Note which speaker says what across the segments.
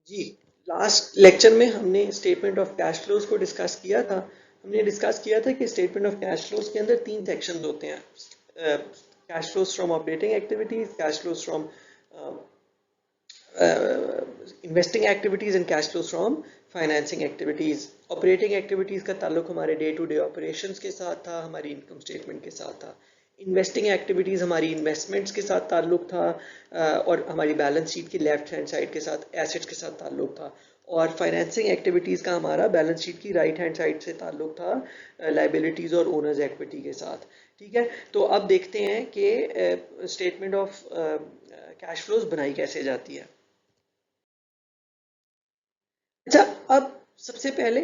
Speaker 1: जी, last lecture में हमने statement of cash flows को डिस्कस किया था। हमने डिस्कस किया था कि स्टेटमेंट ऑफ कैश फ्लोज के अंदर तीन सेक्शंस होते हैं। Cash flows from operating activities, cash flows from investing activities and cash flows from financing activities. Operating activities का ताल्लुक हमारे डे टू डे ऑपरेशंस के साथ था, हमारी इनकम स्टेटमेंट के साथ था। इन्वेस्टिंग एक्टिविटीज हमारी इन्वेस्टमेंट्स के साथ ताल्लुक था, और हमारी बैलेंस शीट की लेफ्ट हैंड साइड के साथ एसेट्स के साथ ताल्लुक था। और फाइनेंसिंग एक्टिविटीज का हमारा बैलेंस शीट की राइट हैंड साइड से ताल्लुक था, लाइबिलिटीज और ओनर्स इक्विटी के साथ। ठीक है, तो अब देखते हैं कि स्टेटमेंट ऑफ कैश फ्लोज बनाई कैसे जाती है। अच्छा, अब सबसे पहले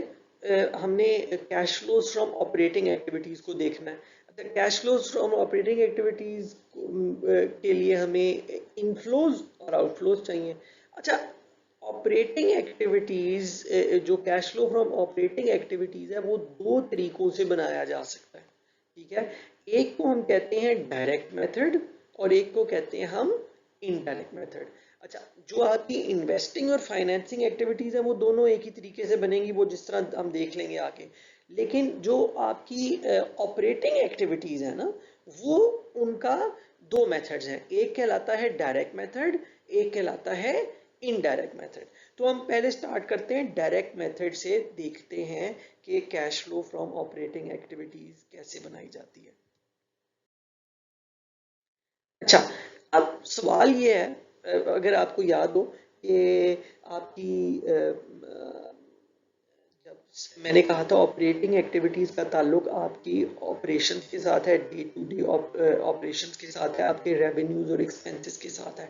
Speaker 1: हमने cash flows from operating activities को देखना है। अच्छा, cash flows from operating activities के लिए हमें इनफ्लोज और आउटफ्लोज चाहिए। अच्छा, ऑपरेटिंग एक्टिविटीज, जो cash flow from operating activities है वो दो तरीकों से बनाया जा सकता है। ठीक है, एक को हम कहते हैं डायरेक्ट मेथड और एक को कहते हैं हम इनडायरेक्ट मेथड। अच्छा, जो आपकी इन्वेस्टिंग और फाइनेंसिंग एक्टिविटीज है वो दोनों एक ही तरीके से बनेंगी, वो जिस तरह हम देख लेंगे आगे। लेकिन जो आपकी ऑपरेटिंग एक्टिविटीज है ना, वो उनका दो मेथड्स हैं। एक कहलाता है डायरेक्ट मेथड, एक कहलाता है इनडायरेक्ट मेथड। तो हम पहले स्टार्ट करते हैं डायरेक्ट मेथड से, देखते हैं कि cash flow from operating activities कैसे बनाई जाती है। अच्छा, अब सवाल ये है, अगर आपको याद हो कि आपकी जब मैंने कहा था ऑपरेटिंग एक्टिविटीज का ताल्लुक आपकी ऑपरेशंस के साथ है, डे टू डे ऑपरेशंस के साथ है, आपके रेवेन्यूज और एक्सपेंसेस के साथ है।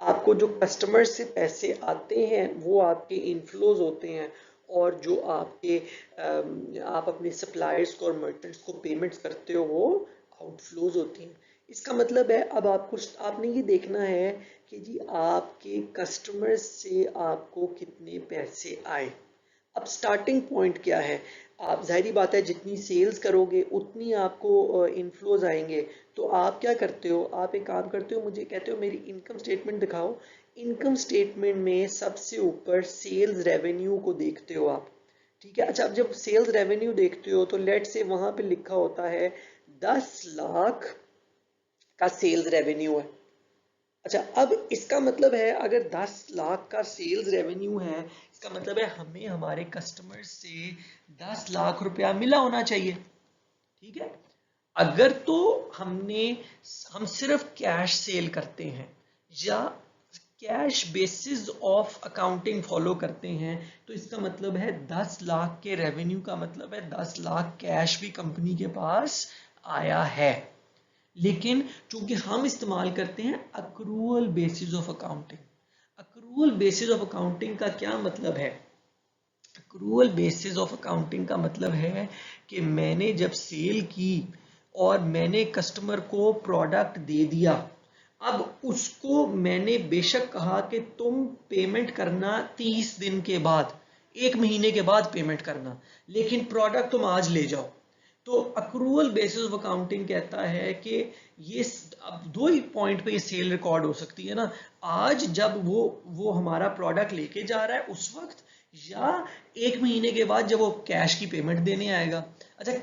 Speaker 1: आपको जो कस्टमर से पैसे आते हैं वो आपके इनफ्लोज होते हैं, और जो आपके आप अपने सप्लायर्स को और मर्चेंट्स को पेमेंट्स करते हो वो आउटफ्लोज होती हैं। इसका मतलब है अब आपको आपने ये देखना है कि जी आपके कस्टमर्स से आपको कितने पैसे आए। अब स्टार्टिंग पॉइंट क्या है, आप जाहिर बात है जितनी सेल्स करोगे उतनी आपको इनफ्लोज आएंगे। तो आप क्या करते हो, आप एक काम करते हो, मुझे कहते हो मेरी इनकम स्टेटमेंट दिखाओ। इनकम स्टेटमेंट में सबसे ऊपर सेल्स रेवेन्यू को देखते हो आप। ठीक है, अच्छा, अब जब सेल्स रेवेन्यू देखते हो तो लेट से वहां पे लिखा होता है 10 लाख का सेल्स रेवेन्यू है। अच्छा, अब इसका मतलब है अगर 10 लाख का सेल्स रेवेन्यू है, इसका मतलब है हमें हमारे कस्टमर से 10 लाख रुपया मिला होना चाहिए। ठीक है, अगर तो हम सिर्फ कैश सेल करते हैं या cash basis of accounting follow करते हैं, तो इसका मतलब है 10 लाख के रेवेन्यू का मतलब है 10 लाख कैश भी कंपनी के पास आया है। लेकिन चूंकि हम इस्तेमाल करते हैं accrual basis of accounting. Accrual basis of accounting का क्या मतलब है, अक्रूवल बेसिस ऑफ अकाउंटिंग का मतलब है कि मैंने जब सेल की और मैंने कस्टमर को प्रोडक्ट दे दिया, अब उसको मैंने बेशक कहा कि तुम पेमेंट करना 30 दिन के बाद, 1 महीने के बाद पेमेंट करना, लेकिन प्रोडक्ट तुम आज ले जाओ। तो अक्रूवल बेसिस ऑफ अकाउंटिंग कहता है कि ये अब दो ही पॉइंट पे ये सेल रिकॉर्ड हो सकती है ना, आज जब वो हमारा प्रोडक्ट लेके जा रहा है उस वक्त, या 1 महीने के बाद जब वो कैश की पेमेंट देने आएगा। अच्छा,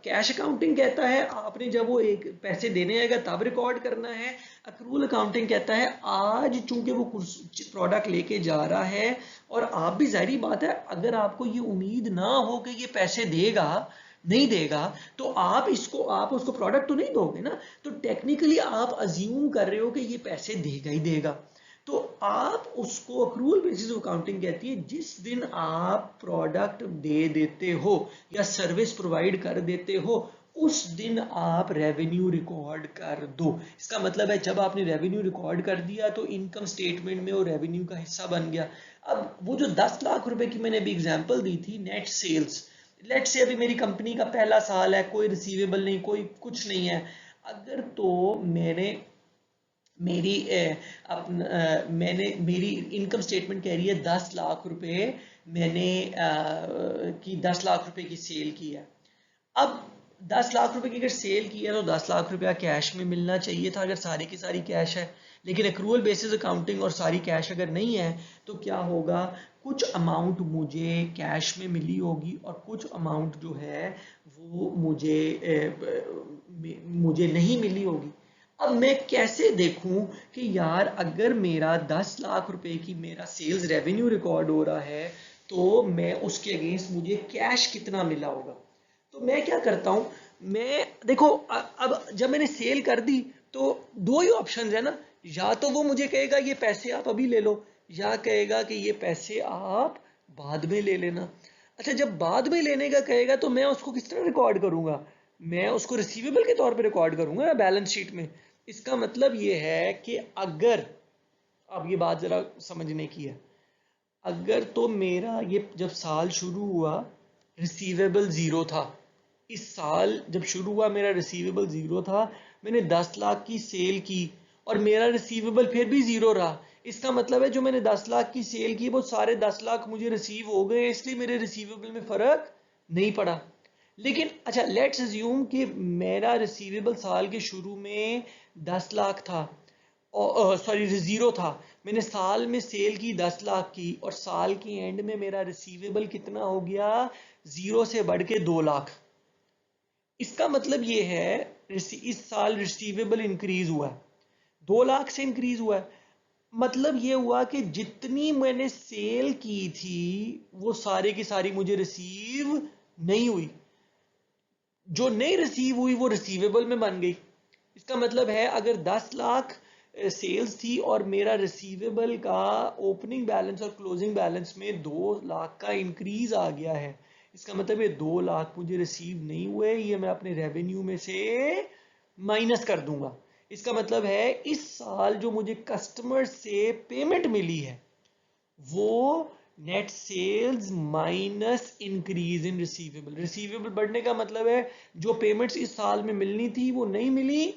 Speaker 1: कैश अकाउंटिंग कहता है आपने जब वो एक पैसे देने आएगा तब रिकॉर्ड करना है। अक्रूवल अकाउंटिंग कहता है आज चूंकि वो प्रोडक्ट लेके जा रहा है, और आप भी जाहिर बात है अगर आपको ये उम्मीद ना हो कि ये पैसे देगा, नहीं देगा, तो आप उसको प्रोडक्ट तो नहीं दोगे ना। तो टेक्निकली आप अज्यूम कर रहे हो कि ये पैसे देगा ही देगा। तो आप उसको अक्रूवल बेसिस ऑफ अकाउंटिंग कहती है जिस दिन आप प्रोडक्ट दे देते हो या सर्विस प्रोवाइड कर देते हो, उस दिन आप रेवेन्यू रिकॉर्ड कर दो। इसका मतलब है जब आपने रेवेन्यू रिकॉर्ड कर दिया तो इनकम स्टेटमेंट में वो रेवेन्यू का हिस्सा बन गया। अब वो जो 10 लाख रुपए की मैंने अभी एग्जांपल दी थी नेट सेल्स, लेट से अभी मेरी कंपनी का पहला साल है, कोई रिसीवेबल नहीं, कोई कुछ नहीं है। अगर तो मैंने मेरी मेरी इनकम स्टेटमेंट कह रही है 10 लाख रुपए मैंने की 10 लाख रुपए की सेल की है। अब 10 लाख रुपए की अगर सेल की है तो 10 लाख रुपया कैश में मिलना चाहिए था, अगर सारी की सारी कैश है। लेकिन एक्रूअल बेसिस अकाउंटिंग और सारी कैश अगर नहीं है तो क्या होगा, कुछ अमाउंट मुझे कैश में मिली होगी और कुछ अमाउंट जो है वो मुझे नहीं मिली होगी। अब मैं कैसे देखूं कि यार अगर मेरा 10 लाख रुपए की मेरा सेल्स रेवेन्यू रिकॉर्ड हो रहा है तो मैं उसके अगेंस्ट मुझे कैश कितना मिला होगा। तो मैं क्या करता हूं, मैं देखो अब जब मैंने सेल कर दी तो दो ही ऑप्शन है ना, या तो वो मुझे कहेगा ये पैसे आप अभी ले लो, या कहेगा कि ये पैसे आप बाद में ले लेना। अच्छा, जब बाद में लेने का कहेगा तो मैं उसको किस तरह रिकॉर्ड करूंगा, मैं उसको रिसीवेबल के तौर पे रिकॉर्ड करूंगा बैलेंस शीट में। इसका मतलब ये है कि अगर, अब ये बात जरा समझने की है, अगर तो मेरा ये जब साल शुरू हुआ रिसीवेबल जीरो था, इस साल जब शुरू हुआ मेरा रिसीवेबल जीरो था, मैंने 10 लाख की सेल की और मेरा रिसीवेबल फिर भी जीरो रहा, इसका मतलब है जो मैंने 10 लाख की सेल की वो सारे 10 लाख मुझे रिसीव हो गए, इसलिए मेरे रिसीवेबल में फर्क नहीं पड़ा। लेकिन अच्छा, लेट्स अज्यूम कि मेरा रिसीवेबल साल के शुरू में 10 लाख था, सॉरी जीरो था, मैंने साल में सेल की 10 लाख की और साल के एंड में मेरा रिसीवेबल कितना हो गया, जीरो से बढ़ के 2 लाख। इसका मतलब ये है इस साल रिसीवेबल इंक्रीज हुआ है, 2 लाख से इंक्रीज हुआ है। मतलब ये हुआ कि जितनी मैंने सेल की थी वो सारी की सारी मुझे रिसीव नहीं हुई, जो नहीं रिसीव हुई वो रिसीवेबल में बन गई। इसका मतलब है अगर 10 लाख सेल्स थी और मेरा रिसीवेबल का ओपनिंग बैलेंस और क्लोजिंग बैलेंस में 2 लाख का इंक्रीज आ गया है, इसका मतलब ये 2 लाख मुझे रिसीव नहीं हुए, ये मैं अपने रेवेन्यू में से माइनस कर दूंगा। इसका मतलब है इस साल जो मुझे कस्टमर से पेमेंट मिली है वो net sales minus increase in receivable. Receivable बढ़ने का मतलब है जो पेमेंट्स इस साल में मिलनी थी वो नहीं मिली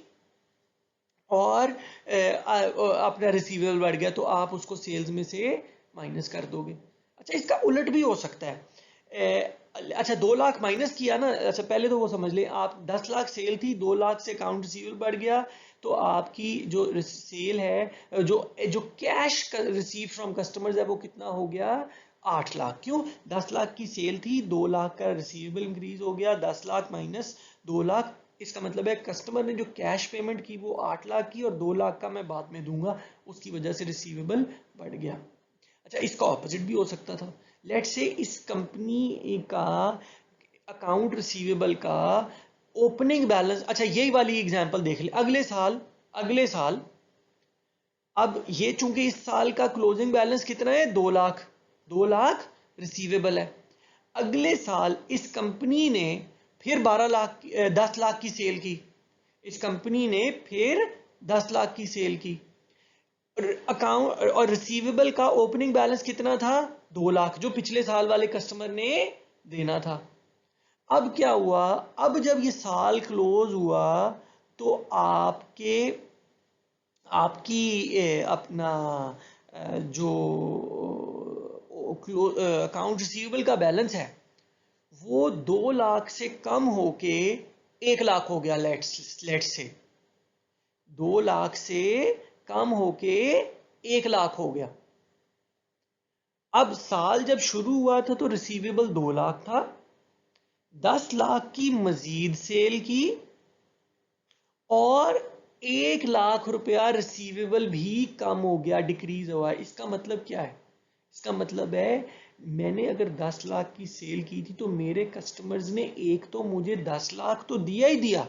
Speaker 1: और अपना रिसीवेबल बढ़ गया, तो आप उसको सेल्स में से माइनस कर दोगे। अच्छा, इसका उलट भी हो सकता है। अच्छा, 2 लाख माइनस किया ना, अच्छा पहले तो वो समझ ले, आप 10 लाख सेल थी, 2 लाख से अकाउंट रिसीवेबल बढ़ गया, तो आपकी जो सेल है, जो जो कैश रिसीव फ्रॉम कस्टमर्स है वो कितना हो गया, 8 लाख। क्यों, 10 लाख की सेल थी, 2 लाख का रिसीवेबल इंक्रीज हो गया, 10 लाख माइनस 2 लाख, इसका मतलब है कस्टमर ने जो कैश पेमेंट की वो 8 लाख की और 2 लाख का मैं बाद में दूंगा, उसकी वजह से रिसीवेबल बढ़ गया। अच्छा, इसका ऑपोजिट भी हो सकता था, लेट से इस कंपनी का अकाउंट रिसीवेबल का ओपनिंग बैलेंस, अच्छा यही वाली एग्जांपल देख ले, अगले साल अब ये चूंकि इस साल का क्लोजिंग बैलेंस कितना है, 2 लाख, 2 लाख रिसीवेबल है। अगले साल इस कंपनी ने फिर 10 लाख की सेल की, इस कंपनी ने फिर 10 लाख की सेल की, अकाउंट और रिसीवेबल का ओपनिंग बैलेंस कितना था, 2 लाख, जो पिछले साल वाले कस्टमर ने देना था। अब क्या हुआ, अब जब ये साल क्लोज हुआ तो आपकी अपना जो अकाउंट रिसीवेबल का बैलेंस है वो 2 लाख से कम होके 1 लाख हो गया, लेट्स से 2 लाख से कम होके 1 लाख हो गया। अब साल जब शुरू हुआ था तो रिसीवेबल 2 लाख था, 10 लाख की मजीद सेल की और 1 लाख रुपया रिसीवेबल भी कम हो गया, डिक्रीज हुआ। इसका मतलब क्या है, इसका मतलब है मैंने अगर 10 लाख की सेल की थी तो मेरे कस्टमर्स ने एक तो मुझे 10 लाख तो दिया ही दिया,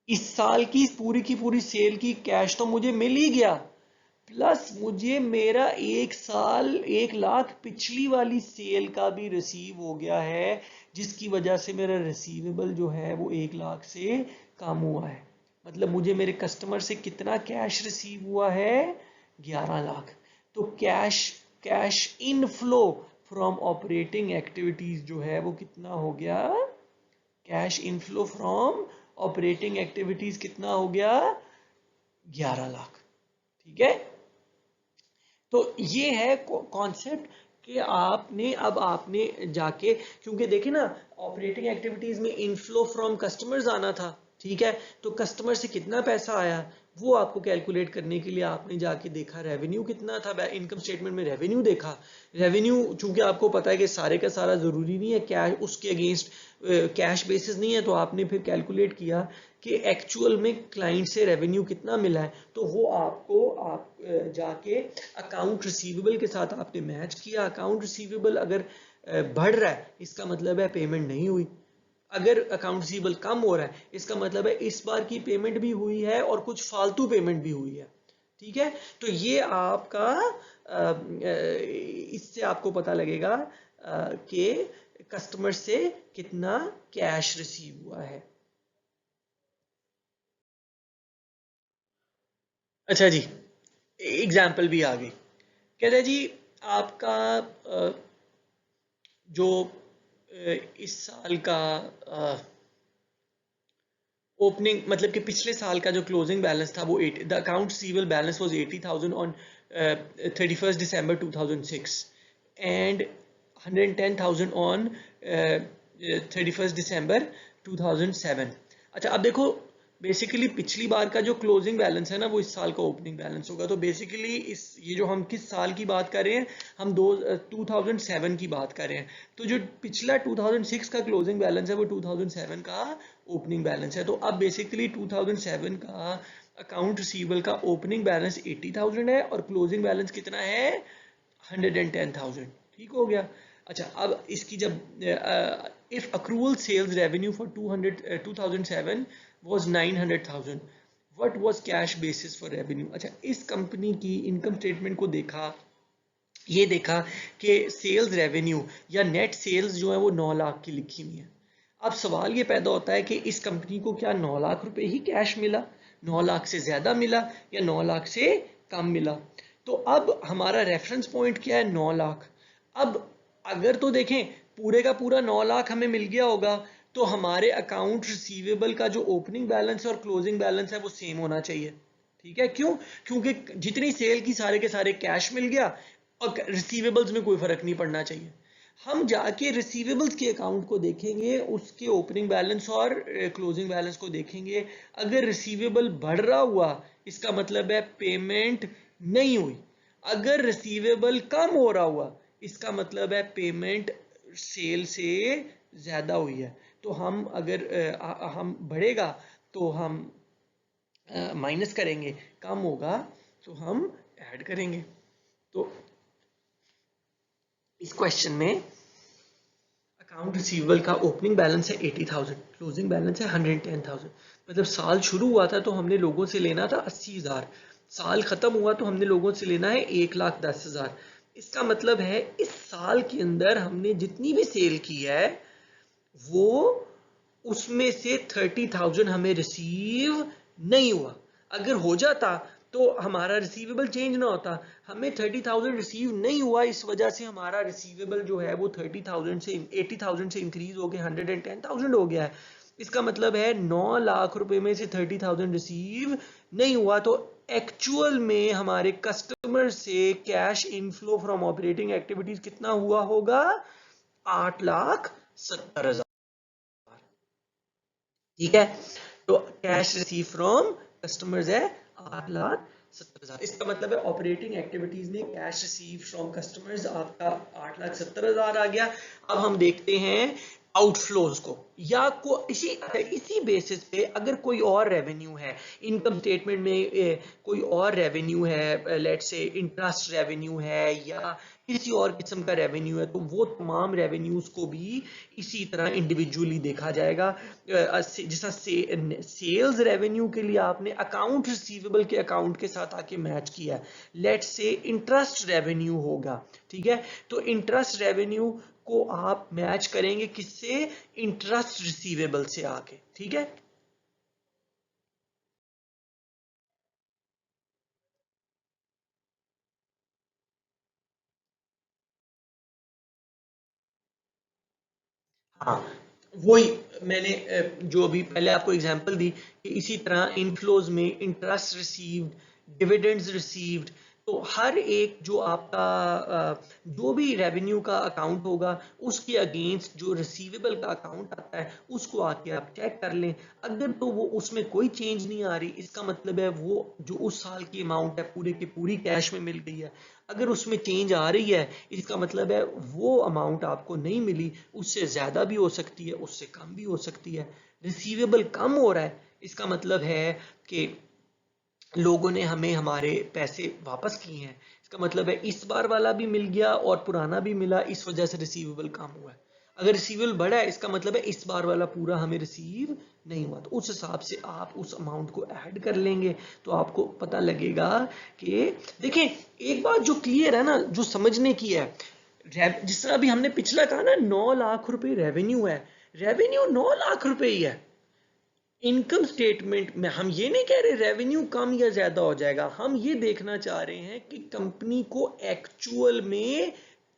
Speaker 1: इस साल की पूरी सेल की कैश तो मुझे मिल ही गया, प्लस मुझे मेरा 1 साल 1 लाख पिछली वाली सेल का भी रिसीव हो गया है, जिसकी वजह से मेरा रिसीवेबल जो है वो 1 लाख से कम हुआ है। मतलब मुझे मेरे कस्टमर से कितना कैश रिसीव हुआ है, 11 लाख। तो cash inflow from operating activities जो है वो कितना हो गया, cash inflow from operating activities कितना हो गया, 11 लाख। ठीक है, तो ये है कॉन्सेप्ट कि आपने जाके, क्योंकि देखे ना ऑपरेटिंग एक्टिविटीज में इनफ्लो फ्रॉम कस्टमर्स आना था, ठीक है, तो कस्टमर से कितना पैसा आया, वो आपको कैलकुलेट करने के लिए आपने जाके देखा रेवेन्यू कितना था, इनकम स्टेटमेंट में रेवेन्यू देखा। रेवेन्यू चूंकि आपको पता है कि सारे का सारा ज़रूरी नहीं है कैश, उसके अगेंस्ट कैश बेसिस नहीं है, तो आपने फिर कैलकुलेट किया कि एक्चुअल में क्लाइंट से रेवेन्यू कितना मिला है, तो वो आपको आप जाके अकाउंट रिसीवेबल के साथ आपने मैच किया। अकाउंट रिसीवेबल अगर बढ़ रहा है इसका मतलब है पेमेंट नहीं हुई, अगर अकाउंट रिसीवेबल कम हो रहा है इसका मतलब है इस बार की पेमेंट भी हुई है और कुछ फालतू पेमेंट भी हुई है। ठीक है, तो ये आपका इससे आपको पता लगेगा कि कस्टमर से कितना कैश रिसीव हुआ है। अच्छा जी, एग्जाम्पल भी आ गई। कहते हैं जी आपका जो इस साल का ओपनिंग मतलब कि पिछले साल का जो क्लोजिंग बैलेंस था वो 8, the account receivable balance was 80,000 on 31st December 2006 and 110,000 on 31st December 2007। अच्छा अब देखो, बेसिकली पिछली बार का जो क्लोजिंग बैलेंस है ना वो इस साल का ओपनिंग बैलेंस होगा। तो बेसिकली इस ये जो हम किस साल की बात कर रहे हैं, हम 2007 की बात कर रहे हैं। तो जो पिछला 2006 का क्लोजिंग बैलेंस है वो 2007 का ओपनिंग बैलेंस है। तो अब बेसिकली 2007 का अकाउंट रिसीवेबल का ओपनिंग बैलेंस 80,000 है और क्लोजिंग बैलेंस कितना है, 110,000। ठीक हो गया। अच्छा अब इसकी जब if accrual sales revenue for 2007 was 900,000, what was cash basis for revenue. अच्छा इस कंपनी की इनकम स्टेटमेंट को देखा, ये देखा कि सेल्स रेवेन्यू या नेट सेल्स जो है वो 9 लाख की लिखी हुई है। अब सवाल ये पैदा होता है कि इस कंपनी को क्या 9 लाख रुपए ही कैश मिला, 9 लाख से ज्यादा मिला या 9 लाख से कम मिला। तो अब हमारा रेफरेंस पॉइंट क्या है, 9 लाख। अब अगर तो देखें पूरे का पूरा 9 लाख हमें मिल गया होगा तो हमारे अकाउंट रिसीवेबल का जो ओपनिंग बैलेंस है और क्लोजिंग बैलेंस है वो सेम होना चाहिए। ठीक है, क्यों? क्योंकि जितनी सेल की सारे के सारे कैश मिल गया और रिसीवेबल्स में कोई फर्क नहीं पड़ना चाहिए। हम जाके रिसीवेबल्स के अकाउंट को देखेंगे, उसके ओपनिंग बैलेंस और क्लोजिंग बैलेंस को देखेंगे। अगर रिसीवेबल बढ़ रहा हुआ इसका मतलब है पेमेंट नहीं हुई, अगर रिसीवेबल कम हो रहा हुआ इसका मतलब है पेमेंट सेल से ज्यादा हुई है। तो हम अगर हम बढ़ेगा तो हम माइनस करेंगे, कम होगा तो हम ऐड करेंगे। तो इस क्वेश्चन में अकाउंट रिसीवेबल का ओपनिंग बैलेंस है 80,000, क्लोजिंग बैलेंस है 110,000। मतलब साल शुरू हुआ था तो हमने लोगों से लेना था 80,000, साल खत्म हुआ तो हमने लोगों से लेना है 1,10,000। इसका मतलब है इस साल के अंदर हमने जितनी भी सेल की है वो उसमें से 30,000 हमें रिसीव नहीं हुआ। अगर हो जाता तो हमारा रिसीवेबल चेंज ना होता। हमें 30,000 रिसीव नहीं हुआ, इस वजह से हमारा रिसीवेबल जो है वो 30,000 से 80,000 से इंक्रीज हो गया 110,000 हो गया है। इसका मतलब है 9 लाख रुपए में से 30,000 रिसीव नहीं हुआ। तो एक्चुअल में हमारे कस्टमर से cash inflow from operating activities कितना हुआ होगा, 8,70,000। ठीक है, तो कैश रिसीव फ्रॉम कस्टमर्स है 8,70,000। इसका मतलब है ऑपरेटिंग एक्टिविटीज में कैश रिसीव फ्रॉम कस्टमर्स आपका 8,70,000 आ गया। अब हम देखते हैं आउटफ्लोज को, या को इसी बेसिस पे अगर कोई और रेवेन्यू है इनकम स्टेटमेंट में, कोई और रेवेन्यू है, लेट्स से इंटरेस्ट रेवेन्यू है या किसी और किस्म का रेवेन्यू है, तो वो तमाम रेवेन्यूज को भी इसी तरह इंडिविजुअली देखा जाएगा। जैसा सेल्स रेवेन्यू के लिए आपने अकाउंट रिसीवेबल के अकाउंट के साथ आके मैच किया, लेट्स से इंटरेस्ट रेवेन्यू होगा। ठीक है, तो इंटरेस्ट रेवेन्यू को आप मैच करेंगे किससे, इंटरेस्ट रिसीवेबल से आके। ठीक है, हाँ वही मैंने जो अभी पहले आपको एग्जांपल दी कि इसी तरह इनफ्लोज में इंटरेस्ट रिसीव्ड, डिविडेंड्स रिसीव्ड, तो हर एक जो आपका जो भी रेवेन्यू का अकाउंट होगा उसके अगेंस्ट जो रिसीवेबल का अकाउंट आता है उसको आके आप चेक कर लें। अगर तो वो उसमें कोई चेंज नहीं आ रही, इसका मतलब है वो जो उस साल की अमाउंट है पूरे की पूरी कैश में मिल गई है। अगर उसमें चेंज आ रही है, इसका मतलब है वो अमाउंट आपको नहीं मिली, उससे ज़्यादा भी हो सकती है, उससे कम भी हो सकती है। रिसीवेबल कम हो रहा है, इसका मतलब है कि लोगों ने हमें हमारे पैसे वापस किए हैं। इसका मतलब है इस बार वाला भी मिल गया और पुराना भी मिला, इस वजह से रिसीवेबल कम हुआ है। अगर रिसीवेबल बढ़ा है, इसका मतलब है इस बार वाला पूरा हमें रिसीव नहीं हुआ, तो उस हिसाब से आप उस अमाउंट को ऐड कर लेंगे तो आपको पता लगेगा कि देखें, एक बात जो क्लियर है ना, जो समझने की है, जिस तरह अभी हमने पिछला कहा ना 9 लाख रुपए रेवेन्यू है, रेवेन्यू 9 लाख रुपए ही है। इनकम स्टेटमेंट में हम ये नहीं कह रहे रेवेन्यू कम या ज्यादा हो जाएगा, हम ये देखना चाह रहे हैं कि कंपनी को एक्चुअल में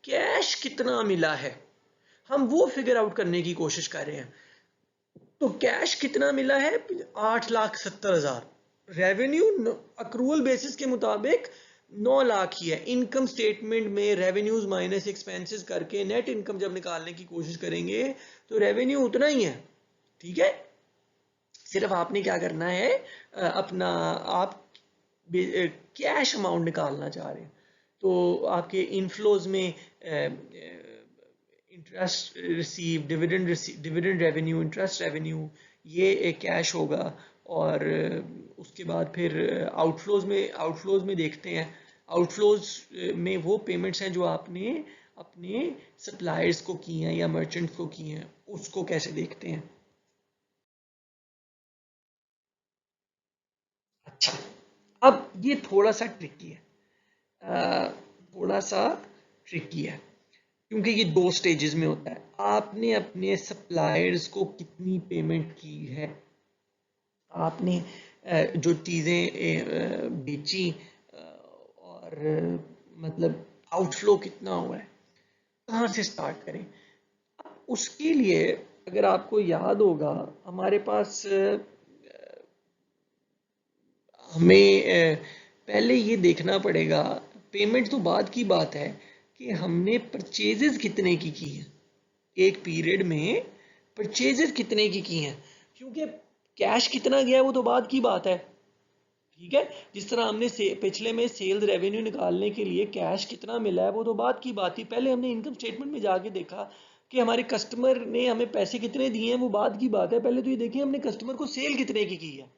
Speaker 1: कैश कितना मिला है, हम वो फिगर आउट करने की कोशिश कर रहे हैं। तो कैश कितना मिला है? 8,70,000। रेवेन्यू अक्रूवल बेसिस के मुताबिक 9 लाख ही है। इनकम स्टेटमेंट में रेवेन्यूज माइनस एक्सपेंसेस करके नेट इनकम जब निकालने की कोशिश करेंगे तो रेवेन्यू उतना ही है। ठीक है, सिर्फ आपने क्या करना है, अपना आप कैश अमाउंट निकालना चाह रहे हैं तो आपके इनफ्लोज में interest receive, dividend revenue, interest revenue, ये एक कैश होगा। और उसके बाद फिर आउटफ्लोज में देखते हैं, आउटफ्लोज में वो पेमेंट्स हैं जो आपने अपने सप्लायर्स को की हैं या मर्चेंट्स को की हैं, उसको कैसे देखते हैं। अच्छा, अब ये थोड़ा सा ट्रिकी है, थोड़ा सा ट्रिकी है, क्योंकि ये 2 स्टेजेस में होता है। आपने अपने सप्लायर्स को कितनी पेमेंट की है, आपने जो चीज़ें बेची, और मतलब आउटफ्लो कितना हुआ है, कहाँ से स्टार्ट करें। उसके लिए अगर आपको याद होगा, हमारे पास हमें पहले ये देखना पड़ेगा, पेमेंट तो बाद की बात है, कि हमने परचेजेस कितने की हैं एक पीरियड में, परचेजेस कितने की हैं, क्योंकि कैश कितना गया है वो तो बाद की बात है। ठीक है, जिस तरह हमने पिछले में सेल्स रेवेन्यू निकालने के लिए कैश कितना मिला है वो तो बाद की बात थी, पहले हमने इनकम स्टेटमेंट में जाके देखा कि हमारे कस्टमर ने हमें पैसे कितने दिए हैं, वो बाद की बात है। पहले तो ये देखिए हमने कस्टमर को सेल कितने की है,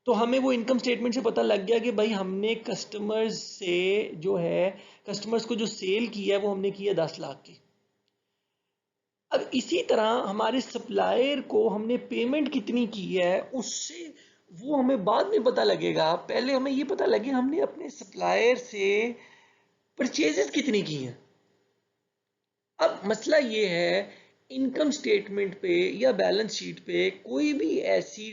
Speaker 1: तो हमें वो इनकम स्टेटमेंट से पता लग गया कि भाई हमने कस्टमर्स से जो है, कस्टमर्स को जो सेल किया है वो हमने किया 10 लाख की। अब इसी तरह हमारे सप्लायर को हमने पेमेंट कितनी की है, उससे वो हमें बाद में पता लगेगा। पहले हमें ये पता लगे हमने अपने सप्लायर से परचेजेस कितनी की हैं। अब मसला ये है, इनकम स्टेटमेंट पे या बैलेंस शीट पे कोई भी ऐसी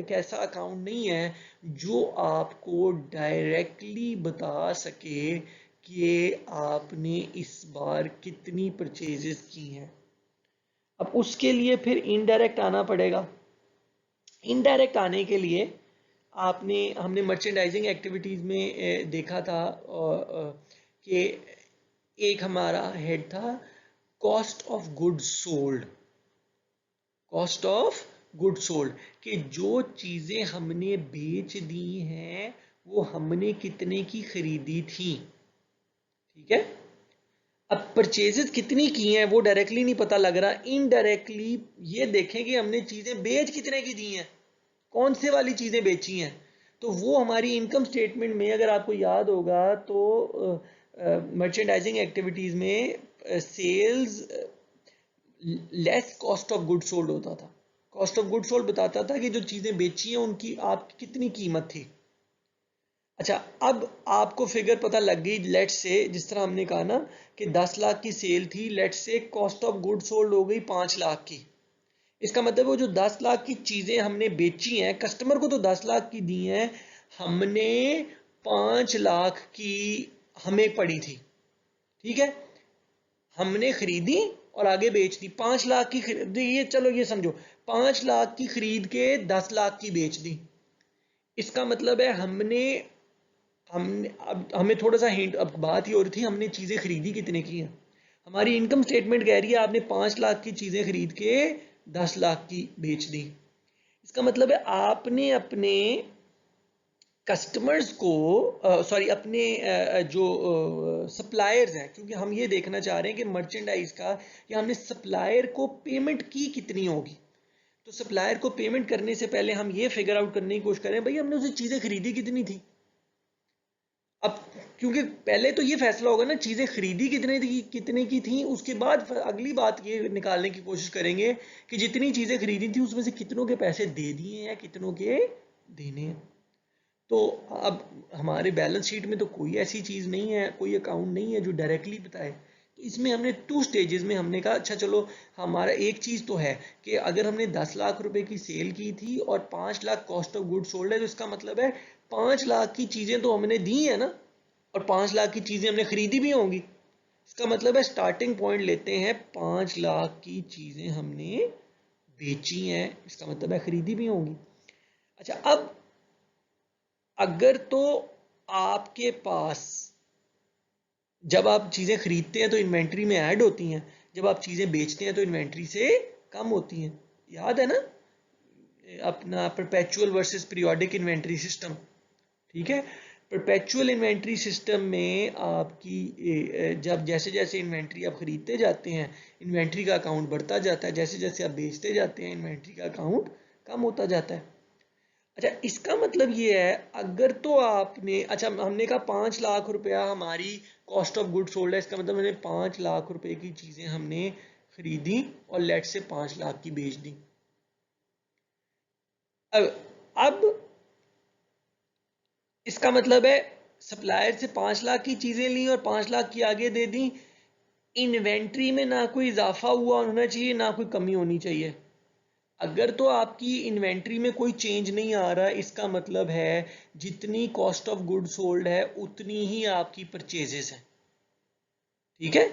Speaker 1: कैसा अकाउंट नहीं है जो आपको डायरेक्टली बता सके कि आपने इस बार कितनी परचेजेस की हैं। अब उसके लिए फिर इनडायरेक्ट आना पड़ेगा। इनडायरेक्ट आने के लिए हमने मर्चेंडाइजिंग एक्टिविटीज में देखा था कि एक हमारा हेड था cost of goods sold. Cost of good sold, कि जो चीजें हमने बेच दी हैं वो हमने कितने की खरीदी थी। ठीक है, अब परचेजेस कितनी की हैं वो डायरेक्टली नहीं पता लग रहा, इनडायरेक्टली ये देखें कि हमने चीजें बेच कितने की दी हैं, कौन से वाली चीजें बेची हैं। तो वो हमारी इनकम स्टेटमेंट में अगर आपको याद होगा तो मर्चेंडाइजिंग एक्टिविटीज में sales less cost of good sold होता था। कॉस्ट ऑफ गुड सोल्ड बताता था कि जो चीजें बेची हैं उनकी आपकी कितनी कीमत थी। अच्छा, अब आपको फिगर पता लग गई, लेट से जिस तरह हमने कहा ना कि 10 लाख की सेल थी, लेट से कॉस्ट ऑफ गुड सोल्ड हो गई 5 लाख की। इसका मतलब वो जो 10 लाख की चीजें हमने बेची हैं, कस्टमर को तो 10 लाख की दी हैं, हमने 5 लाख की हमें पड़ी थी। ठीक है, हमने खरीदी और आगे बेच दी। 5 लाख की खरीदी, ये चलो ये समझो 5 लाख की खरीद के 10 लाख की बेच दी। इसका मतलब है हमने हमने अब हमें थोड़ा सा हिंट, अब बात ये हो रही थी हमने चीज़ें खरीदी कितने की हैं। हमारी इनकम स्टेटमेंट कह रही है आपने 5 लाख की चीज़ें खरीद के 10 लाख की बेच दी। इसका मतलब है आपने अपने कस्टमर्स को, सॉरी अपने जो सप्लायर्स हैं, क्योंकि हम ये देखना चाह रहे हैं कि मर्चेंडाइज का या हमने सप्लायर को पेमेंट की कितनी होगी। तो सप्लायर को पेमेंट करने से पहले हम ये फिगर आउट करने की कोशिश करें भाई हमने उसे चीज़ें खरीदी कितनी थी। अब क्योंकि पहले तो ये फैसला होगा ना चीज़ें खरीदी कितने की थी, उसके बाद अगली बात ये निकालने की कोशिश करेंगे कि जितनी चीज़ें खरीदी थी उसमें से कितनों के पैसे दे दिए हैं या कितनों के देने हैं। तो अब हमारे बैलेंस शीट में तो कोई ऐसी चीज़ नहीं है, कोई अकाउंट नहीं है जो डायरेक्टली बताए। तो इसमें हमने 2 स्टेजेस में हमने कहा अच्छा चलो हमारा एक चीज़ तो है कि अगर हमने 10 लाख रुपए की सेल की थी और 5 lakh cost of good sold है, तो इसका मतलब है 5 लाख की चीज़ें तो हमने दी है ना, और 5 लाख की चीज़ें हमने खरीदी भी होंगी। इसका मतलब है स्टार्टिंग पॉइंट लेते हैं 5 लाख की चीज़ें हमने बेची हैं, इसका मतलब है खरीदी भी होंगी। अच्छा अब अगर तो आपके पास जब आप चीज़ें खरीदते हैं तो इन्वेंट्री में ऐड होती हैं, जब आप चीज़ें बेचते हैं तो इन्वेंट्री से कम होती हैं। याद है ना अपना perpetual versus periodic inventory system. ठीक है, परपेचुअल इन्वेंट्री सिस्टम में आपकी जब जैसे जैसे इन्वेंट्री आप खरीदते जाते हैं इन्वेंट्री का अकाउंट बढ़ता जाता है, जैसे जैसे आप बेचते जाते हैं इन्वेंट्री का अकाउंट कम होता जाता है। अच्छा इसका मतलब ये है अगर तो आपने, अच्छा हमने कहा 5 लाख रुपया हमारी कॉस्ट ऑफ गुड सोल्ड है, इसका मतलब हमने 5 लाख रुपए की चीज़ें हमने खरीदी और लेट से 5 लाख की बेच दी। अब इसका मतलब है सप्लायर से 5 लाख की चीज़ें ली और 5 लाख की आगे दे दी। इन्वेंट्री में ना कोई इजाफा हुआ होना चाहिए ना कोई कमी होनी चाहिए। अगर तो आपकी इन्वेंट्री में कोई चेंज नहीं आ रहा, इसका मतलब है जितनी कॉस्ट ऑफ गुड सोल्ड है उतनी ही आपकी परचेजेस है। ठीक है,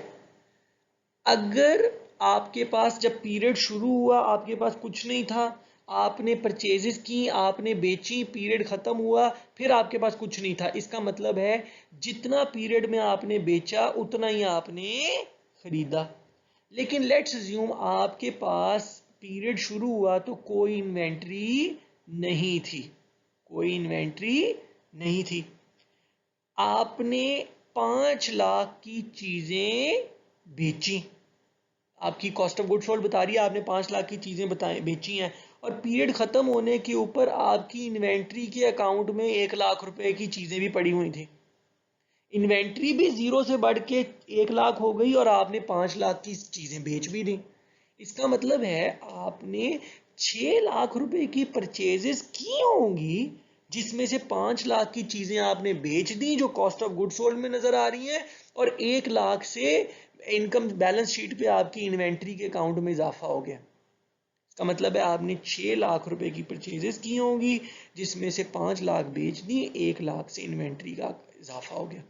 Speaker 1: अगर आपके पास जब पीरियड शुरू हुआ आपके पास कुछ नहीं था, आपने परचेजेस की आपने बेची, पीरियड खत्म हुआ फिर आपके पास कुछ नहीं था, इसका मतलब है जितना पीरियड में आपने बेचा उतना ही आपने खरीदा। लेकिन लेट्स अज्यूम आपके पास पीरियड शुरू हुआ तो कोई इन्वेंट्री नहीं थी, कोई इन्वेंट्री नहीं थी, आपने 5 लाख की चीजें बेची, आपकी कॉस्ट ऑफ गुड सोल्ड बता रही है आपने 5 लाख की चीजें बताए बेची हैं, और पीरियड खत्म होने के ऊपर आपकी इन्वेंट्री के अकाउंट में 1 लाख रुपए की चीजें भी पड़ी हुई थी। इन्वेंट्री भी जीरो से बढ़ के 1 लाख हो गई और आपने 5 लाख की चीजें बेच भी दी। इसका मतलब है आपने 6 लाख रुपए की परचेजेस की होंगी जिसमें से 5 लाख की चीजें आपने बेच दी जो कॉस्ट ऑफ गुड सोल्ड में नजर आ रही हैं, और 1 लाख से इनकम बैलेंस शीट पे आपकी इन्वेंट्री के अकाउंट में इजाफा हो गया। इसका मतलब है आपने 6 लाख रुपए की परचेजेस की होंगी जिसमें से 5 लाख बेच दी, 1 लाख से इन्वेंट्री का इजाफा हो गया।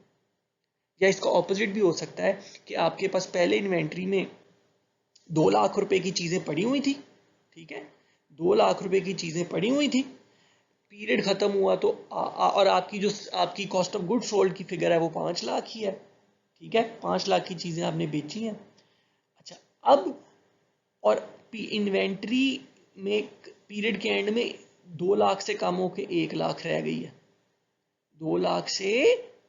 Speaker 1: या इसका ऑपोजिट भी हो सकता है कि आपके पास पहले इन्वेंट्री में 2 लाख रुपए की चीज़ें पड़ी हुई थी। ठीक है, 2 लाख रुपए की चीज़ें पड़ी हुई थी, पीरियड खत्म हुआ तो और आपकी जो आपकी कॉस्ट ऑफ गुड सोल्ड की फिगर है वो 5 लाख ही है। ठीक है, 5 लाख की चीज़ें आपने बेची हैं। अच्छा अब और इन्वेंट्री में पीरियड के एंड में 2 लाख से कम होके 1 लाख रह गई है, 2 लाख से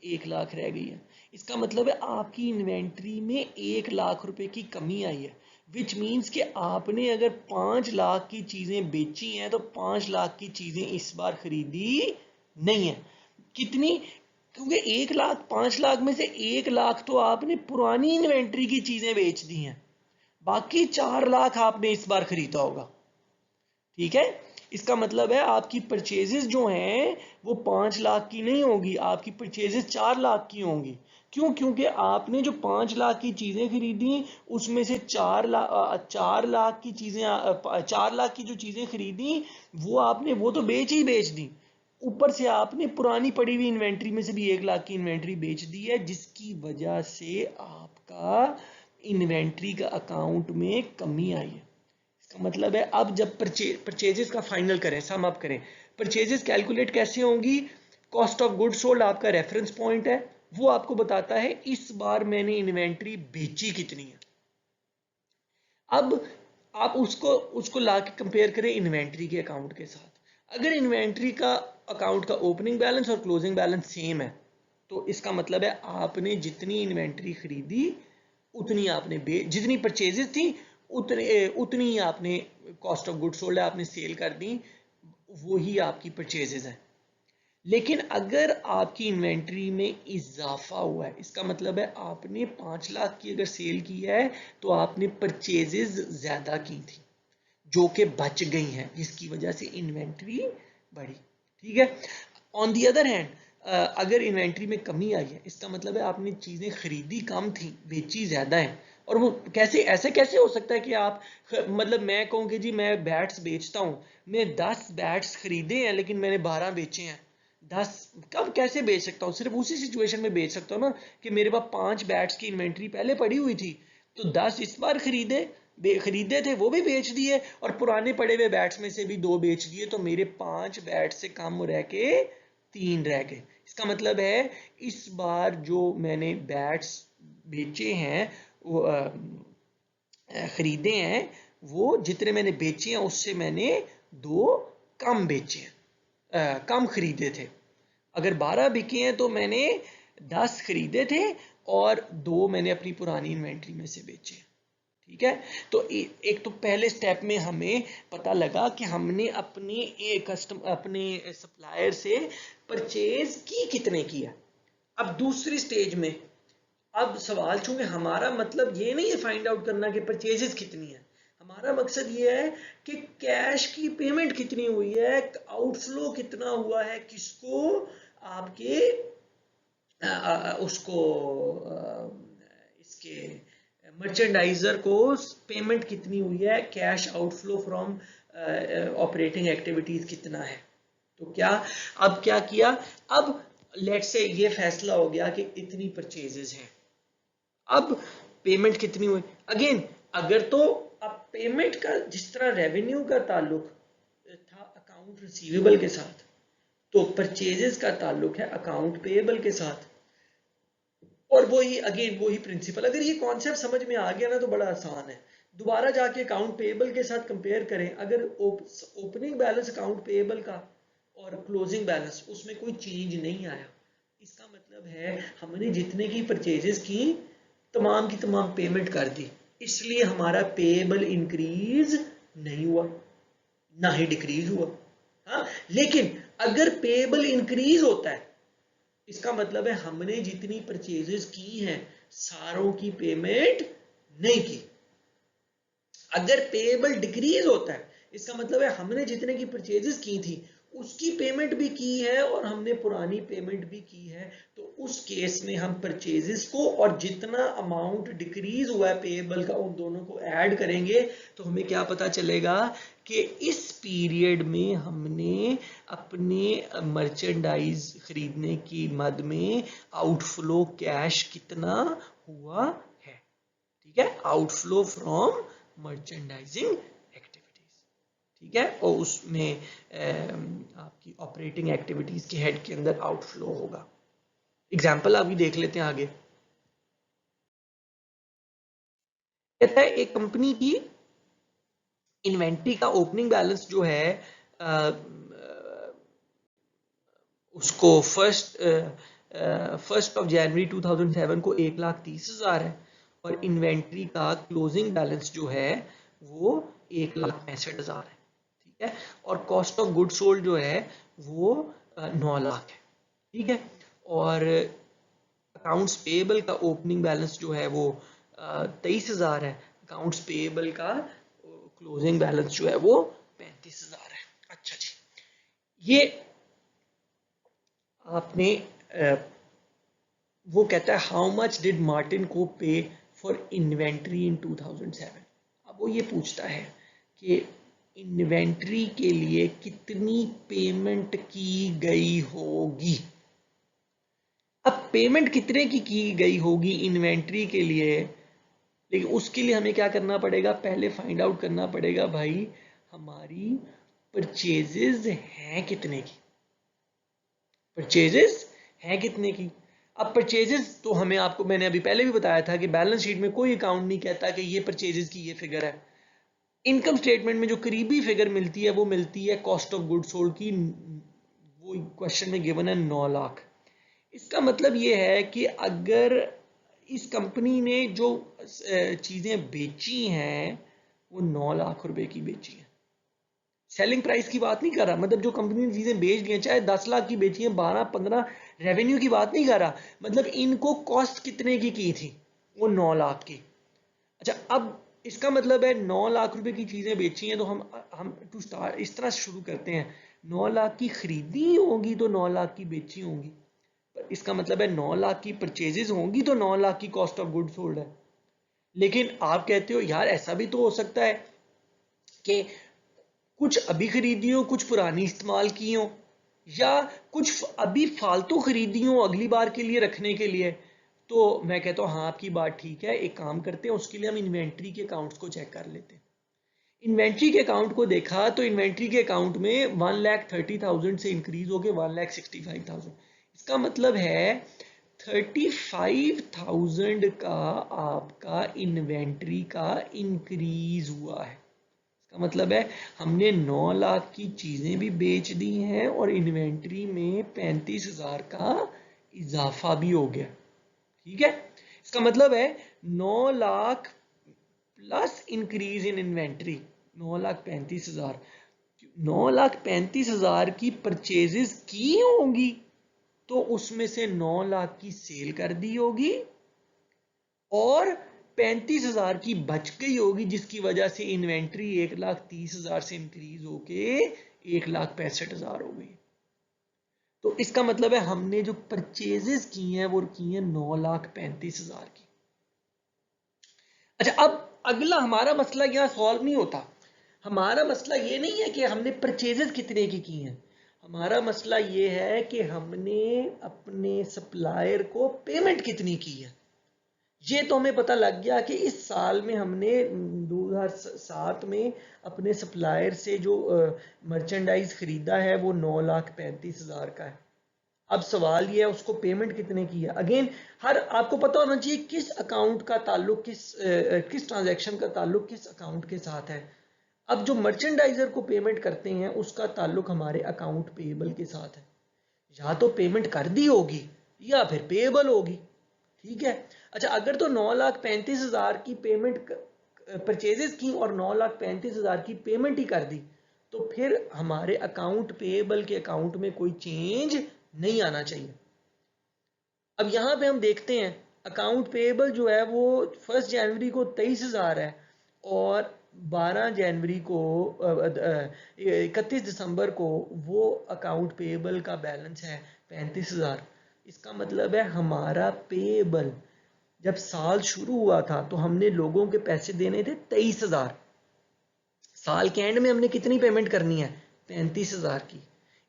Speaker 1: 1 लाख रह गई है। इसका मतलब है आपकी इन्वेंट्री में 1 लाख रुपए की कमी आई है, विच मीन्स कि आपने अगर 5 लाख की चीजें बेची हैं तो 5 लाख की चीजें इस बार खरीदी नहीं है। कितनी, क्योंकि 1 लाख 5 लाख में से 1 लाख तो आपने पुरानी इन्वेंट्री की चीजें बेच दी हैं, बाकी 4 लाख आपने इस बार खरीदा होगा। ठीक है, इसका मतलब है आपकी परचेजेस जो हैं वो 5 लाख की नहीं होगी, आपकी परचेजेस 4 लाख की होंगी। क्यों, क्योंकि आपने जो 5 लाख की चीजें खरीदी उसमें से 4 लाख की चीजें 4 लाख की जो चीजें खरीदी वो आपने वो तो बेच दी, ऊपर से आपने पुरानी पड़ी हुई इन्वेंट्री में से भी 1 लाख की इन्वेंट्री बेच दी है, जिसकी वजह से आपका इन्वेंट्री का अकाउंट में कमी आई है। इसका मतलब है अब जब परचेजेस का फाइनल करें, सम अप करें, परचेजेस कैलकुलेट कैसे होंगी, कॉस्ट ऑफ गुड सोल्ड आपका रेफरेंस पॉइंट है, वो आपको बताता है इस बार मैंने इन्वेंट्री बेची कितनी है। अब आप उसको उसको लाके कंपेयर करें इन्वेंट्री के अकाउंट के साथ। अगर इन्वेंट्री का अकाउंट का ओपनिंग बैलेंस और क्लोजिंग बैलेंस सेम है तो इसका मतलब है आपने जितनी इन्वेंट्री खरीदी उतनी आपने जितनी परचेजेस थी उतनी ही आपने कॉस्ट ऑफ गुड सोल्ड आपने सेल कर दी, वो ही आपकी परचेजेस है। लेकिन अगर आपकी इन्वेंट्री में इजाफा हुआ है, इसका मतलब है आपने 5 लाख की अगर सेल की है तो आपने परचेजेस ज्यादा की थी जो कि बच गई हैं, जिसकी वजह से इन्वेंट्री बढ़ी। ठीक है। ऑन दी अदर हैंड अगर इन्वेंट्री में कमी आई है, इसका मतलब है आपने चीजें खरीदी कम थी बेची ज्यादा है। और वो कैसे हो सकता है कि आप मतलब मैं कहूँ कि जी मैं बैट्स बेचता हूँ, मैं 10 बैट्स खरीदे हैं लेकिन मैंने 12 बेचे हैं। 10 कब कैसे बेच सकता हूँ? सिर्फ उसी सिचुएशन में बेच सकता हूँ ना कि मेरे पास 5 बैट्स की इन्वेंट्री पहले पड़ी हुई थी, तो 10 इस बार खरीदे थे वो भी बेच दिए, और पुराने पड़े हुए बैट्स में से भी 2 बेच दिए, तो मेरे 5 बैट्स से कम रह के 3 रह गए। इसका मतलब है इस बार जो मैंने बैट्स बेचे हैं वो खरीदे हैं, वो जितने मैंने बेचे हैं उससे मैंने 2 कम बेचे हैं, कम खरीदे थे। अगर 12 बिके हैं तो मैंने 10 खरीदे थे और 2 मैंने अपनी पुरानी इन्वेंट्री में से बेचे। ठीक है। तो एक तो पहले स्टेप में हमें पता लगा कि हमने अपने सप्लायर से परचेज की कितने की है। अब दूसरी स्टेज में अब सवाल, चूंकि हमारा मतलब ये नहीं है फाइंड आउट करना कि परचेजेस कितनी है, हमारा मकसद ये है कि कैश की पेमेंट कितनी हुई है, आउटफ्लो कितना हुआ है, किसको आपके उसको इसके मर्चेंडाइजर को पेमेंट कितनी हुई है, cash outflow from operating activities कितना है। तो अब क्या किया, अब लेट्स से ये फैसला हो गया कि इतनी परचेजेस हैं, अब पेमेंट कितनी हुई। अगेन अगर तो अब पेमेंट का जिस तरह रेवेन्यू का ताल्लुक था अकाउंट रिसीवेबल के साथ, तो परचेजेस का ताल्लुक है अकाउंट पेएबल के साथ। और वही प्रिंसिपल, अगर ये कॉन्सेप्ट समझ में आ गया ना तो बड़ा आसान है। दोबारा जाके अकाउंट पेएबल के साथ कंपेयर करें, अगर ओपनिंग बैलेंस अकाउंट पेएबल का और क्लोजिंग बैलेंस उसमें कोई चेंज नहीं आया, इसका मतलब है हमने जितने की परचेजेस की तमाम की तमाम पेमेंट कर दी, इसलिए हमारा पेएबल इंक्रीज नहीं हुआ ना ही डिक्रीज हुआ। हाँ, लेकिन अगर पेएबल इंक्रीज होता है, इसका मतलब है हमने जितनी परचेजेस की हैं सारों की पेमेंट नहीं की। अगर पेएबल डिक्रीज होता है, इसका मतलब है हमने जितने की परचेजेस की थी उसकी पेमेंट भी की है और हमने पुरानी पेमेंट भी की है। तो उस केस में हम परचेजेस को और जितना अमाउंट डिक्रीज हुआ है पेएबल का उन दोनों को ऐड करेंगे, तो हमें क्या पता चलेगा कि इस पीरियड में हमने अपने मर्चेंडाइज खरीदने की मद में आउटफ्लो कैश कितना हुआ है। ठीक है, आउटफ्लो फ्रॉम मर्चेंडाइजिंग एक्टिविटीज। ठीक है, और उसमें आपकी ऑपरेटिंग एक्टिविटीज के हेड के अंदर आउटफ्लो होगा। एग्जाम्पल अभी देख लेते हैं आगे। कहता है एक कंपनी की इन्वेंट्री का ओपनिंग बैलेंस जो है उसको फर्स्ट ऑफ जनवरी 2007 को 1,30,000 है, और इन्वेंट्री का क्लोजिंग बैलेंस जो है वो 1,65,000 है। ठीक है, और कॉस्ट ऑफ गुड सोल्ड जो है वो 9 लाख है। ठीक है, और अकाउंट्स पेएबल का ओपनिंग बैलेंस जो है वो 23,000 है, अकाउंट्स पेएबल का क्लोजिंग बैलेंस जो है वो 35,000 है। अच्छा जी, ये आपने वो कहता है हाउ मच डिड मार्टिन को पे फॉर इन्वेंट्री इन 2007। अब वो ये पूछता है कि इन्वेंट्री के लिए कितनी पेमेंट की गई होगी। अब पेमेंट कितने की गई होगी इन्वेंट्री के लिए, लेकिन उसके लिए हमें क्या करना पड़ेगा, पहले फाइंड आउट करना पड़ेगा भाई हमारी परचेजेस हैं कितने की। परचेजेस हैं कितने की। अब परचेजेस तो हमें आपको मैंने अभी पहले भी बताया था कि बैलेंस शीट में कोई अकाउंट नहीं कहता कि ये परचेजेस की ये फिगर है। इनकम स्टेटमेंट में जो करीबी फिगर मिलती है वो मिलती है कॉस्ट ऑफ गुड सोल्ड की, वो क्वेश्चन में गिवन है 9 लाख। इसका मतलब ये है कि अगर इस कंपनी ने जो चीजें बेची हैं वो 9 लाख रुपए की बेची है। सेलिंग प्राइस की बात नहीं कर रहा, मतलब जो कंपनी ने चीजें बेच दी हैं चाहे 10 लाख की बेची है, 12-15 रेवेन्यू की बात नहीं कर रहा, मतलब इनको कॉस्ट कितने की थी, वो 9 लाख की। अच्छा, अब इसका मतलब है 9 लाख रुपए की चीजें बेची हैं, तो हम टू स्टार्ट इस तरह शुरू करते हैं। 9 लाख की खरीदी होगी तो 9 लाख की बेची होंगी, इसका मतलब है 9 लाख की परचेजेस होंगी तो 9 लाख की कॉस्ट ऑफ गुड सोल्ड है। लेकिन आप कहते हो यार ऐसा भी तो हो सकता है कि कुछ अभी खरीदी हो, कुछ पुरानी इस्तेमाल की हो, या कुछ अभी फालतू खरीदी हो अगली बार के लिए रखने के लिए। तो मैं कहता हूँ हाँ आपकी बात ठीक है, एक काम करते हैं उसके लिए हम इन्वेंट्री के अकाउंट्स को चेक कर लेते हैं। इन्वेंट्री के अकाउंट को देखा तो इन्वेंट्री के अकाउंट में 1,30,000 से इंक्रीज हो गए 1,65,000। इसका मतलब है 35,000 का आपका इन्वेंट्री का इंक्रीज हुआ है। इसका मतलब है हमने 9 लाख की चीजें भी बेच दी हैं और इन्वेंट्री में 35,000 का इजाफा भी हो गया। ठीक है, इसका मतलब है 9 lakh plus increase in inventory 9,35,000। 9,35,000 की परचेजेस की होंगी तो उसमें से 9 लाख की सेल कर दी होगी और 35,000 की बच गई होगी, जिसकी वजह से इन्वेंट्री 1,30,000 से इंक्रीज होके 1,65,000 हो गई। तो इसका मतलब है हमने जो परचेजेस की हैं वो की हैं 9,35,000 की। अच्छा, अब अगला हमारा मसला यहां सॉल्व नहीं होता। हमारा मसला ये नहीं है कि हमने परचेजेस कितने की हैं, हमारा मसला ये है कि हमने अपने सप्लायर को पेमेंट कितनी की है। ये तो हमें पता लग गया कि इस साल में हमने 2007 में अपने सप्लायर से जो मर्चेंडाइज खरीदा है वो 9,35,000 का है। अब सवाल ये है उसको पेमेंट कितने की है। अगेन हर आपको पता होना चाहिए किस अकाउंट का ताल्लुक किस ट्रांजैक्शन का ताल्लुक किस अकाउंट के साथ है। अब जो मर्चेंडाइजर को पेमेंट करते हैं उसका ताल्लुक हमारे अकाउंट पेएबल के साथ है, या तो पेमेंट कर दी होगी या फिर पेएबल होगी। ठीक है, अच्छा अगर तो 9,35,000 की पेमेंट परचेजेस की और 9,35,000 की पेमेंट ही कर दी तो फिर हमारे अकाउंट पेएबल के अकाउंट में कोई चेंज नहीं आना चाहिए। अब यहां पे हम देखते हैं अकाउंट पेएबल जो है वो 1 जनवरी को 23,000 है और 12 जनवरी को 31 दिसंबर को वो अकाउंट पेएबल का बैलेंस है 35,000। इसका मतलब है हमारा पेएबल जब साल शुरू हुआ था तो हमने लोगों के पैसे देने थे 23,000, साल के एंड में हमने कितनी पेमेंट करनी है 35,000 की।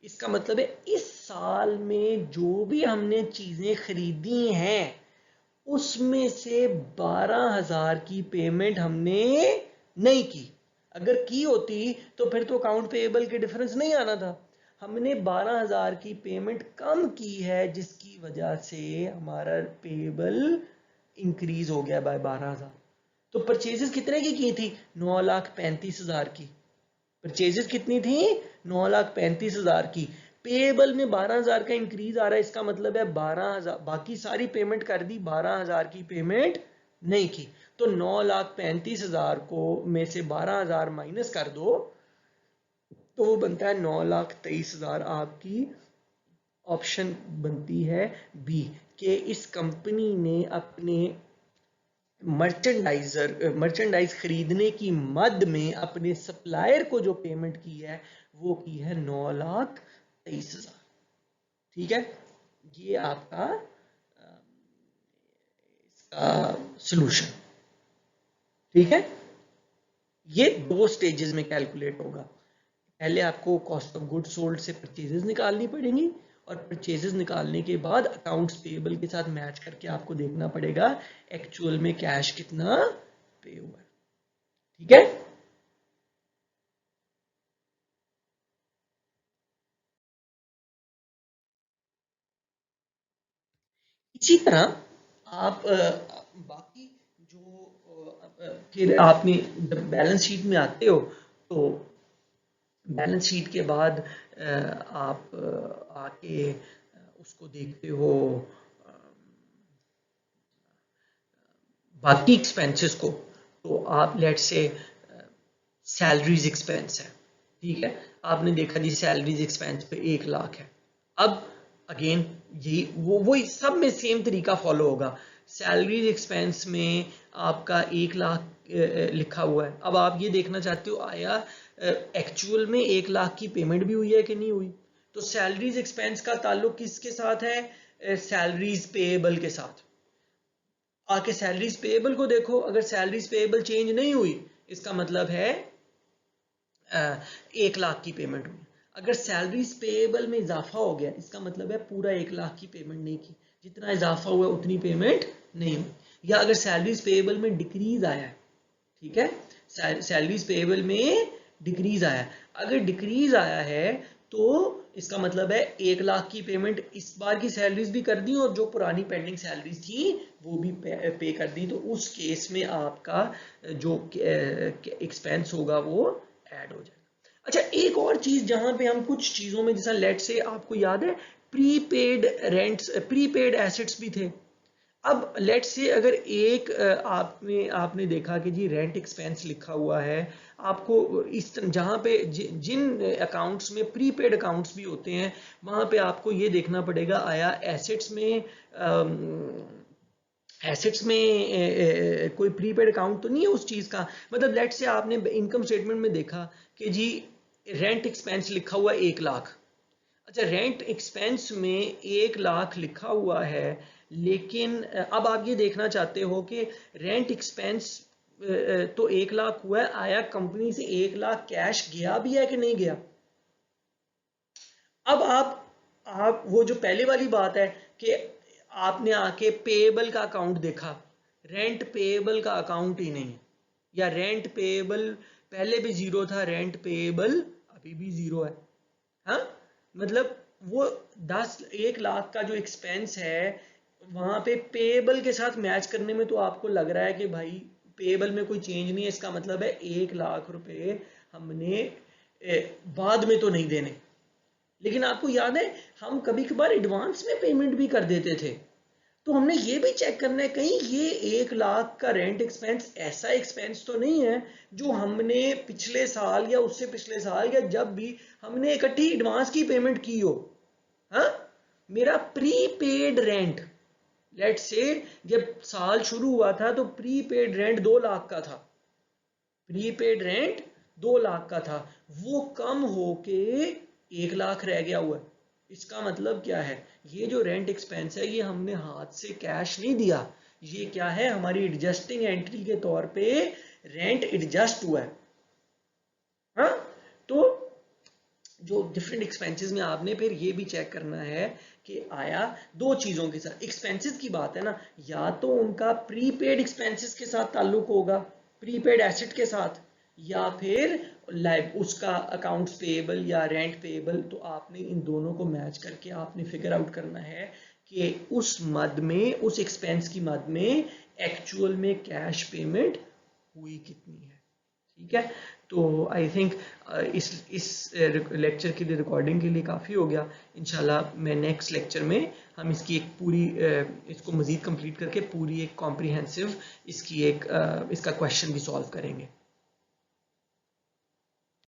Speaker 1: इसका मतलब है इस साल में जो भी हमने चीजें खरीदी हैं उसमें से 12,000 की पेमेंट हमने नहीं की। अगर की होती तो फिर तो अकाउंट पेएबल के डिफरेंस नहीं आना था। हमने 12,000 की पेमेंट कम की है जिसकी वजह से हमारा पेएबल इंक्रीज हो गया बाय 12,000। तो परचेजेस कितने की थी 9,35,000 की। परचेजेस कितनी थी 9,35,000 की। पेएबल में 12,000 का इंक्रीज आ रहा है, इसका मतलब है 12,000 बाकी सारी पेमेंट कर दी, 12,000 की पेमेंट नहीं की। तो 9,35,000 को में से 12,000 माइनस कर दो तो वो बनता है 9,23,000। आपकी ऑप्शन बनती है बी कि इस कंपनी ने अपने मर्चेंडाइज खरीदने की मद में अपने सप्लायर को जो पेमेंट की है वो की है 9,23,000। ठीक है, ये आपका इसका सॉल्यूशन। ठीक है, ये दो स्टेजेस में कैलकुलेट होगा। पहले आपको कॉस्ट ऑफ गुड सोल्ड से परचेजेस निकालनी पड़ेंगी और परचेजेस निकालने के बाद अकाउंट्स पेएबल के साथ मैच करके आपको देखना पड़ेगा एक्चुअल में कैश कितना पे हुआ है। ठीक है। इसी तरह आप बाकी फिर आपने जब बैलेंस शीट में आते हो तो बैलेंस शीट के बाद आप आके उसको देखते हो बाकी एक्सपेंसेस को। तो आप लेट से सैलरीज एक्सपेंस है, ठीक है, आपने देखा जी सैलरीज एक्सपेंस पे 1 लाख है। अब अगेन यही वो सब में सेम तरीका फॉलो होगा। सैलरीज एक्सपेंस में आपका 1 लाख लिखा हुआ है। अब आप ये देखना चाहते हो आया एक्चुअल में 1 लाख की पेमेंट भी हुई है कि नहीं हुई। तो सैलरीज एक्सपेंस का ताल्लुक किसके साथ है? सैलरीज पेएबल के साथ। आके सैलरीज पेएबल को देखो, अगर सैलरीज पेएबल चेंज नहीं हुई इसका मतलब है 1 लाख की पेमेंट हुई। अगर सैलरीज पेएबल में इजाफा हो गया इसका मतलब है पूरा 1 लाख की पेमेंट नहीं की, जितना इजाफा हुआ उतनी पेमेंट नहीं हुई। या अगर सैलरीज पेएबल में डिक्रीज आया है, ठीक है, सैलरीज पेएबल में डिक्रीज आया, अगर डिक्रीज आया है तो इसका मतलब है 1 लाख की पेमेंट इस बार की सैलरीज भी कर दी और जो पुरानी पेंडिंग सैलरीज थी वो भी पे कर दी। तो उस केस में आपका जो एक्सपेंस होगा वो ऐड हो जाएगा। अच्छा, एक और चीज जहां पे हम कुछ चीजों में, जैसा लेट से आपको याद है प्रीपेड रेंट्स, प्रीपेड एसेट्स भी थे। अब लेट से अगर एक आपने देखा कि जी रेंट एक्सपेंस लिखा हुआ है, आपको इस जहां पे जिन अकाउंट्स में प्रीपेड अकाउंट्स भी होते हैं वहां पे आपको ये देखना पड़ेगा आया एसेट्स में कोई प्रीपेड अकाउंट तो नहीं है उस चीज का। मतलब लेट से आपने इनकम स्टेटमेंट में देखा कि जी रेंट एक्सपेंस लिखा हुआ 1 लाख। अच्छा, रेंट एक्सपेंस में 1 लाख लिखा हुआ है, लेकिन अब आप ये देखना चाहते हो कि रेंट एक्सपेंस तो 1 लाख हुआ है, आया कंपनी से 1 लाख कैश गया भी है कि नहीं गया। अब आप वो जो पहले वाली बात है कि आपने आके पेएबल का अकाउंट देखा, रेंट पेएबल का अकाउंट ही नहीं है, या रेंट पेएबल पहले भी जीरो था, रेंट पेएबल अभी भी जीरो है। हाँ, मतलब वो 1 लाख का जो एक्सपेंस है वहां पे पेएबल के साथ मैच करने में तो आपको लग रहा है कि भाई पेएबल में कोई चेंज नहीं है, इसका मतलब है 1 लाख रुपए हमने बाद में तो नहीं देने। लेकिन आपको याद है हम कभी कभार एडवांस में पेमेंट भी कर देते थे, तो हमने ये भी चेक करना है कहीं ये 1 लाख का रेंट एक्सपेंस ऐसा एक्सपेंस तो नहीं है जो हमने पिछले साल या उससे पिछले साल या जब भी हमने इकट्ठी एडवांस की पेमेंट की हो। हाँ, मेरा प्रीपेड रेंट लेट से जब साल शुरू हुआ था तो प्रीपेड रेंट 2 लाख का था, प्रीपेड रेंट 2 लाख का था, वो कम होके 1 लाख रह गया हुआ है। इसका मतलब क्या है, ये जो रेंट एक्सपेंस है ये हमने हाथ से कैश नहीं दिया, ये क्या है हमारी एडजस्टिंग एंट्री के तौर पे रेंट एडजस्ट हुआ है। हाँ, तो जो डिफरेंट एक्सपेंसेस में आपने फिर ये भी चेक करना है कि आया दो चीजों के साथ एक्सपेंसेस की बात है ना, या तो उनका प्रीपेड एक्सपेंसेस के साथ ताल्लुक होगा, प्रीपेड एसेट के साथ, या फिर उसका अकाउंट्स पेएबल या रेंट पेएबल। तो आपने इन दोनों को मैच करके आपने फिगर आउट करना है कि उस मद में, उस एक्सपेंस की मद में एक्चुअल में कैश पेमेंट हुई कितनी है। ठीक है, तो आई थिंक इस लेक्चर की रिकॉर्डिंग के लिए काफ़ी हो गया। इंशाल्लाह मैं नेक्स्ट लेक्चर में हम इसकी एक पूरी इसको मज़ीद कंप्लीट करके पूरी एक कॉम्प्रिहेंसिव इसका क्वेश्चन भी सॉल्व करेंगे।